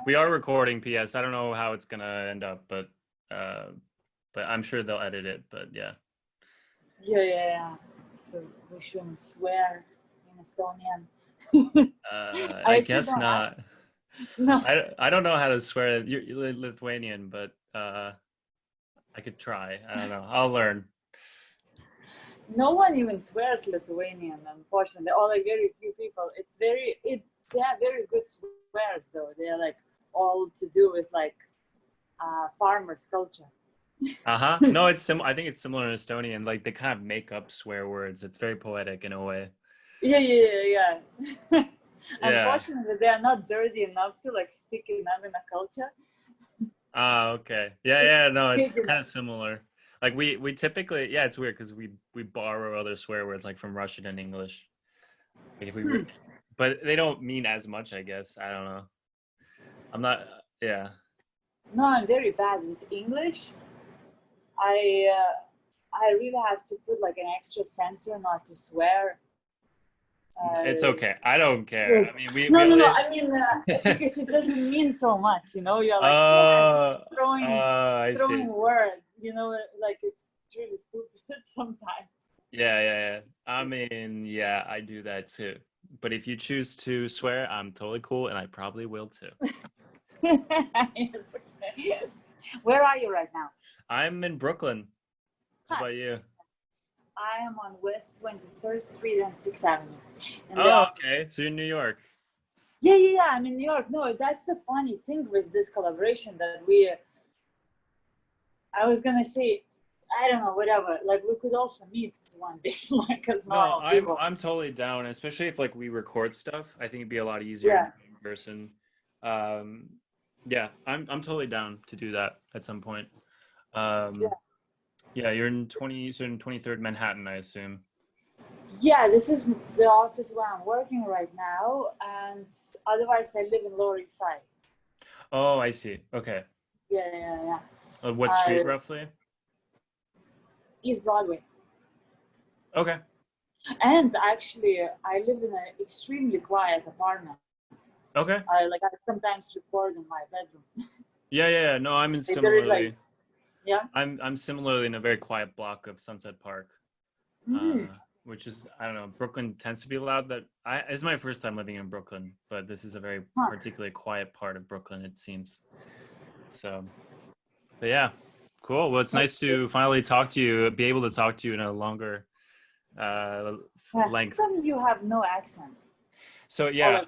We are recording, PS. I don't know how it's gonna end up, but I'm sure they'll edit it. But yeah. Yeah. So we shouldn't swear in Estonian. I guess not. No. I don't know how to swear. You're Lithuanian, but I could try. I don't know. I'll learn. No one even swears Lithuanian, unfortunately. Or like very few people. They have very good swears though. They're like all to do is like farmers culture. No, it's I think it's similar in Estonian. Like they kind of make up swear words. It's very poetic in a way. Yeah. Yeah. Unfortunately, they are not dirty enough to like stick it up in a culture. Okay. Yeah. No, it's kind of similar. Like we typically, yeah, it's weird because we borrow other swear words like from Russian and English. Like if we, but they don't mean as much, I guess. I don't know. I'm not. Yeah. No, I'm very bad with English. I really have to put like an extra sensor not to swear. It's okay. I don't care. I mean, no. I mean, because it doesn't mean so much, you know. You're like throwing words, you know, like it's really stupid sometimes. Yeah. I mean, yeah, I do that too. But if you choose to swear, I'm totally cool, and I probably will too. It's okay. Where are you right now? I'm in Brooklyn. How about you? I am on West 23rd Street and 6th Avenue. Okay. So you're in New York. Yeah. I'm in New York. No, that's the funny thing with this collaboration that I was gonna say, I don't know, whatever. Like we could also meet one day, like as normal people. I'm totally down, especially if like we record stuff. I think it'd be a lot easier in person. Yeah, I'm totally down to do that at some point. Yeah, you're in 23rd Manhattan, I assume. Yeah, this is the office where I'm working right now, and otherwise I live in Lower East Side. Oh, I see. Okay. Yeah. What street roughly? East Broadway. Okay. And actually, I live in an extremely quiet apartment. Okay. I sometimes record in my bedroom. Yeah. No, I'm in similarly. Yeah. I'm similarly in a very quiet block of Sunset Park, which is, I don't know, Brooklyn tends to be loud. It's my first time living in Brooklyn, but this is a very particularly quiet part of Brooklyn, it seems. So, but yeah, cool. Well, it's nice to finally be able to talk to you in a longer length. How come you have no accent? So yeah.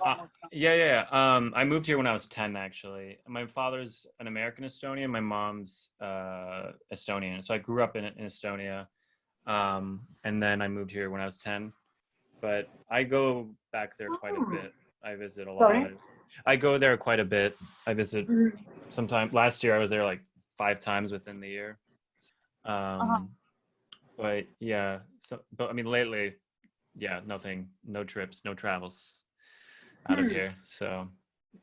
I moved here when I was 10, actually. My father's an American Estonian. My mom's Estonian. So I grew up in Estonia. And then I moved here when I was 10. But I go back there quite a bit. I visit a lot. Sorry? I go there quite a bit. I visit sometime. Last year I was there like 5 times within the year. But yeah. But I mean, lately, yeah, nothing, no trips, no travels out of here. So,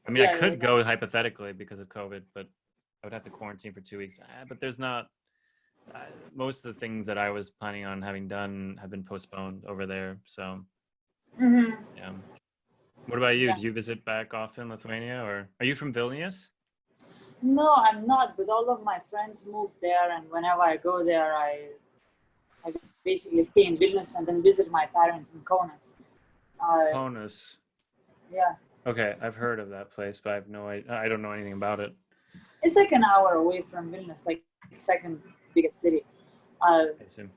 I mean, I could go hypothetically because of COVID, but I would have to quarantine for 2 weeks. But there's not, most of the things that I was planning on having done have been postponed over there. So, yeah. What about you? Do you visit back often Lithuania, or are you from Vilnius? No, I'm not, but all of my friends moved there, and whenever I go there, I basically stay in Vilnius and then visit my parents in Kaunas. Kaunas. Yeah. Okay, I've heard of that place, but I don't know anything about it. It's like an hour away from Vilnius, like second biggest city. I assume.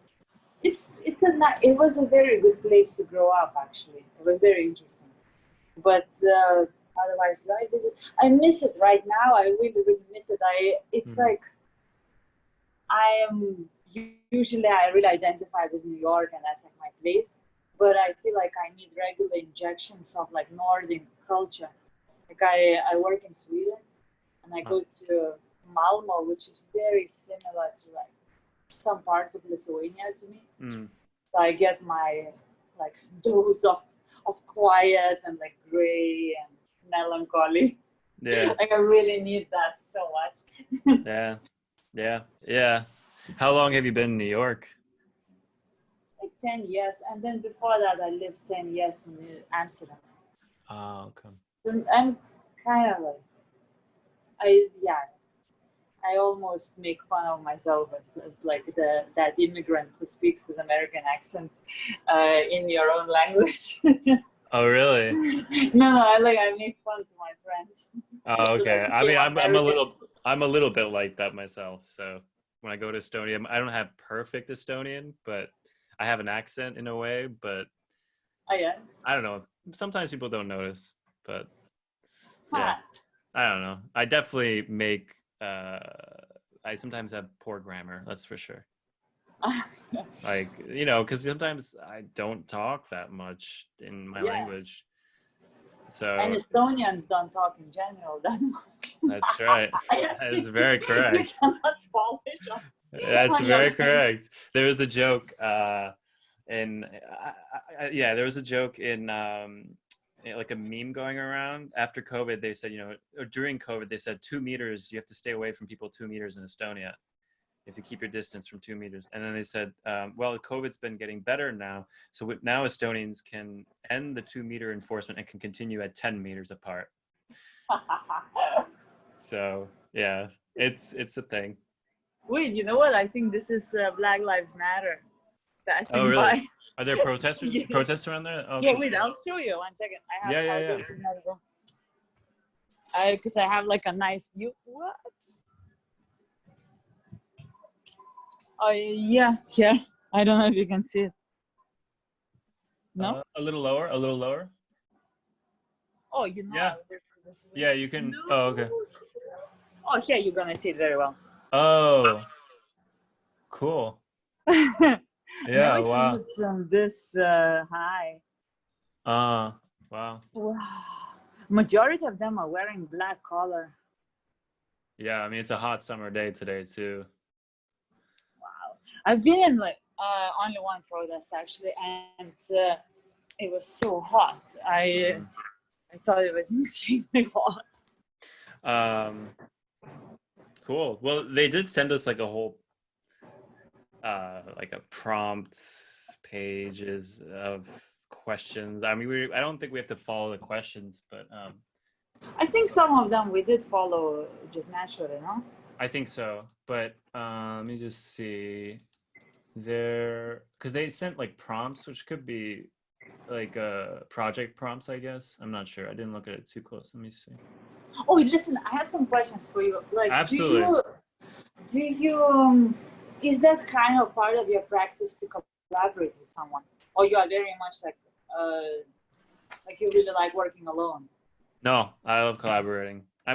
It was a very good place to grow up. Actually, it was very interesting. But otherwise, I miss it right now. I really miss it. It's like I really identify with New York, and that's like my place. But I feel like I need regular injections of like Northern culture. Like I work in Sweden, and I go to Malmo, which is very similar to like some parts of Lithuania to me. So I get my like dose of quiet and like gray and melancholy. Yeah. Like I really need that so much. Yeah. How long have you been in New York? Like 10 years, and then before that I lived 10 years in Amsterdam. Oh, okay. So I'm kind of like I almost make fun of myself as like that immigrant who speaks with American accent in your own language. Oh, really? No, I make fun to my friends. Oh, That I okay. I mean, became American. I'm a little bit like that myself. So when I go to Estonia, I don't have perfect Estonian, but I have an accent in a way. But Oh yeah. I don't know. Sometimes people don't notice, but yeah, Huh. I don't know. I definitely make. I sometimes have poor grammar. That's for sure. Like, because sometimes I don't talk that much in my Yeah. language. And So Estonians don't talk in general that much. that's right. That's very You correct. cannot polish That's on your very language. correct. There was a joke in yeah, there was a joke in like a meme going around after COVID. They said, or during COVID, they said 2 meters. You have to stay away from people 2 meters in Estonia. You have to keep your distance from 2 meters. And then they said, well, COVID's been getting better now, so now Estonians can end the 2 meter enforcement and can continue at 10 meters apart. So yeah, it's a thing. Wait, you know what? I think this is Black Lives Matter Oh, passing really? by. Are there protesters Yeah. protests around there? Yeah, Okay. wait, I'll show you. 1 second. Yeah, yeah, I'll go yeah. to another room. Because I have like a nice view. Whoops. Oh, yeah. I don't know if you can see it. No? A little lower, a little lower. Oh, you know, Yeah. I'll go to this way. Yeah, you can. No. Oh, okay. Oh, here you're gonna see it very well. Oh, cool. Yeah, Never seen wow. it from this high. Wow. Wow. Majority of them are wearing black collar. Yeah, I mean, it's a hot summer day today too. Wow. I've been in like only one protest actually, and it was so hot. I thought it was insanely hot. Cool. Well, they did send us like a whole like a prompt pages of questions. I mean, I don't think we have to follow the questions, but I think some of them we did follow just naturally, no? I think so. But let me just see. Because they sent like prompts, which could be like project prompts, I guess. I'm not sure. I didn't look at it too close. Let me see. Oh, listen, I have some questions for you. Like, Absolutely. do you is that kind of part of your practice to collaborate with someone, or you are very much like you really like working alone? No, I love collaborating. I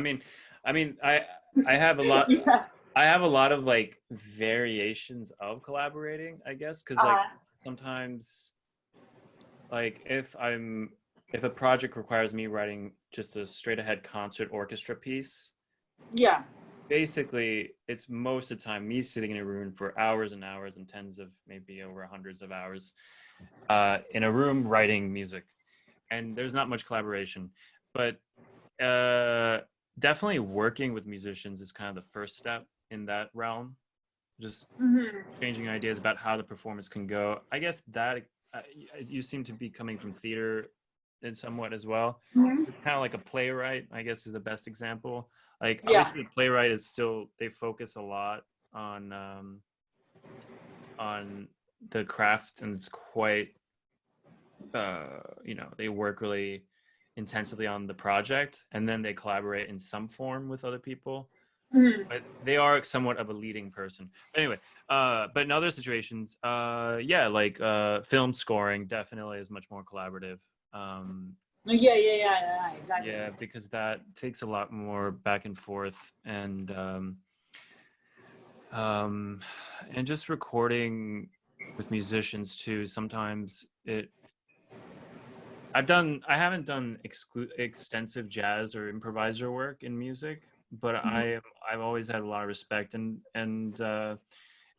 have a lot. Yeah. I have a lot of like variations of collaborating, I guess, because like sometimes, like if a project requires me writing just a straight ahead concert orchestra piece, Yeah. basically it's most of the time me sitting in a room for hours and hours and tens of maybe over hundreds of hours in a room writing music, and there's not much collaboration. But definitely working with musicians is kind of the first step in that realm, just changing ideas about how the performance can go. I guess that you seem to be coming from theater in somewhat as well. It's kind of like a playwright, I guess, is the best example. Like Yeah. obviously the playwright is still, they focus a lot on the craft, and it's quite they work really intensively on the project, and then they collaborate in some form with other people, but they are somewhat of a leading person. Anyway, but in other situations, like film scoring definitely is much more collaborative. Yeah, exactly. Yeah, because that takes a lot more back and forth, and just recording with musicians too. Sometimes I haven't done extensive jazz or improviser work in music, but I've always had a lot of respect, and in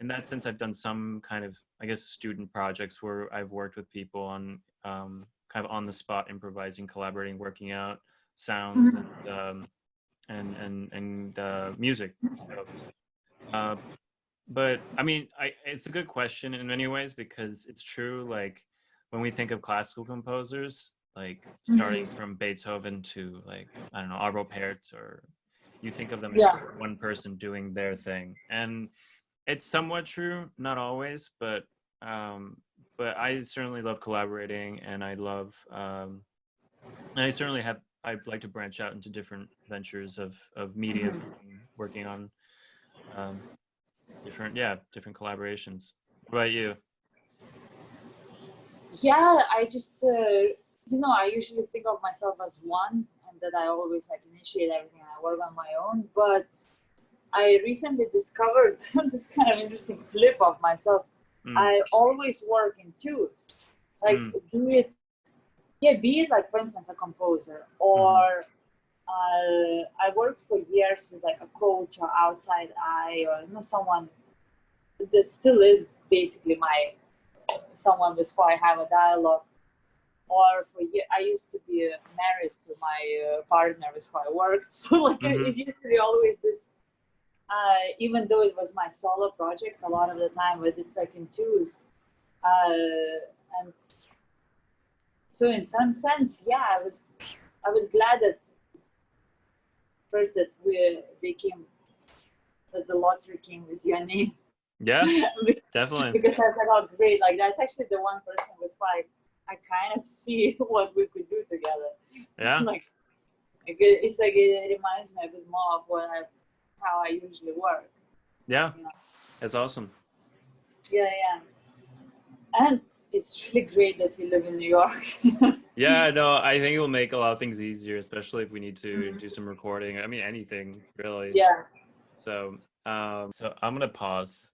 that sense, I've done some kind of, I guess, student projects where I've worked with people on kind of on the spot improvising, collaborating, working out sounds and music. So, but I mean, it's a good question in many ways, because it's true. Like when we think of classical composers, like starting from Beethoven to like, I don't know, Arvo Pärt or you think of them Yeah. as one person doing their thing, and it's somewhat true, not always, but I certainly love collaborating, and I love and I certainly have. I'd like to branch out into different ventures of mediums and working on different collaborations. What about you? Yeah, I just I usually think of myself as one, and that I always like initiate everything and I work on my own. But I recently discovered this kind of interesting flip of myself. Mm, I always work in twos, like mm, be it like, for instance, a composer, mhm, or I worked for years with like a coach or outside eye, or someone that still is basically my someone with who I have a dialogue. Or for years, I used to be married to my partner with who I worked, so like mhm. it used to be always this. Even though it was my solo projects, a lot of the time, but it's like in twos, and so in some sense, yeah, I was glad that first that that the lottery came with your name. Yeah, definitely. Because I was like, oh great, like that's actually the one person with who I kind of see what we could do together. Yeah, It's like it reminds me a bit more of how I usually work. yeah, You know? that's awesome. Yeah, yeah. And it's really great that you live in New York. Yeah, no, I think it will make a lot of things easier, especially if we need to Mhm. do some recording. I mean, anything really. Yeah. So, so I'm gonna pause